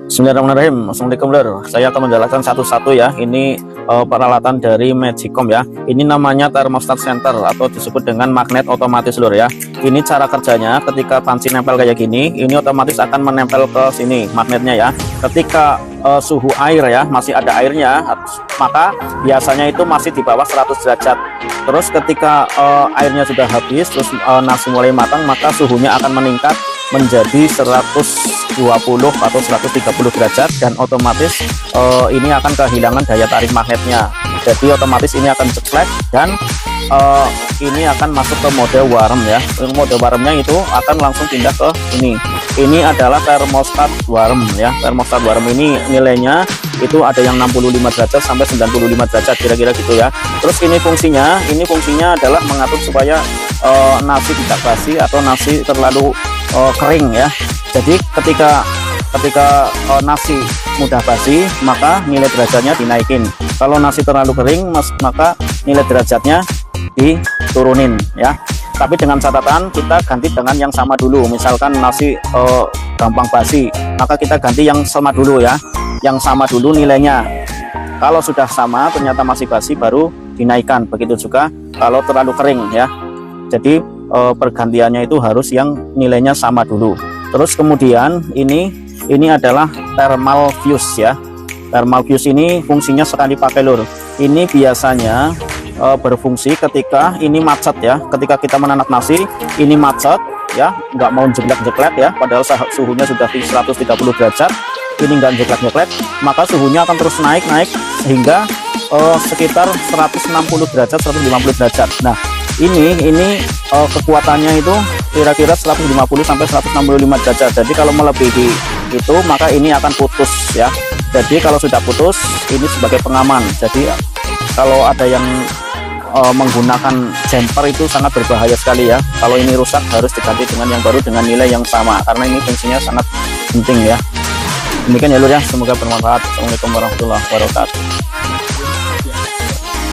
Bismillahirrahmanirrahim. Assalamualaikum lur. Saya akan menjelaskan satu-satu ya. Ini peralatan dari Magicom ya. Ini namanya thermostat center atau disebut dengan magnet otomatis lur ya. Ini cara kerjanya ketika panci nempel kayak gini, ini otomatis akan menempel ke sini magnetnya ya. Ketika suhu air ya masih ada airnya, maka biasanya itu masih di bawah 100 derajat. Terus ketika airnya sudah habis, terus nasi mulai matang, maka suhunya akan meningkat menjadi 120 atau 130 derajat dan otomatis ini akan kehilangan daya tarik magnetnya. Jadi otomatis ini akan ceklek dan ini akan masuk ke mode warm ya. Mode warmnya itu akan langsung pindah ke ini. Ini adalah termostat warm ya. Termostat warm ini nilainya itu ada yang 65 derajat sampai 95 derajat kira-kira gitu ya. Terus ini fungsinya adalah mengatur supaya nasi tidak basi atau nasi terlalu kering ya. Jadi ketika nasi mudah basi, maka nilai derajatnya dinaikin. Kalau nasi terlalu kering, maka nilai derajatnya diturunin ya. Tapi dengan catatan kita ganti dengan yang sama dulu. Misalkan nasi gampang basi, maka kita ganti yang sama dulu ya. Yang sama dulu nilainya. Kalau sudah sama ternyata masih basi, baru dinaikkan. Begitu juga kalau terlalu kering ya. Jadi pergantiannya itu harus yang nilainya sama dulu. Terus kemudian ini adalah thermal fuse ya. Thermal fuse ini fungsinya sekali pakai lur. Ini biasanya berfungsi ketika ini macet ya. Ketika kita menanak nasi, ini macet ya, nggak mau jeglek-jeglek ya, padahal suhunya sudah di 130 derajat. Ini nggak jeglek-jeglek, maka suhunya akan terus naik hingga sekitar 160 derajat, 150 derajat. Nah, ini kekuatannya itu kira-kira 150 sampai 165 derajat. Jadi kalau melebihi itu maka ini akan putus ya. Jadi kalau sudah putus, ini sebagai pengaman. Jadi kalau ada yang menggunakan jumper itu sangat berbahaya sekali ya. Kalau ini rusak harus diganti dengan yang baru dengan nilai yang sama, karena ini fungsinya sangat penting ya. Demikian ya lur ya, semoga bermanfaat. Assalamualaikum warahmatullahi wabarakatuh.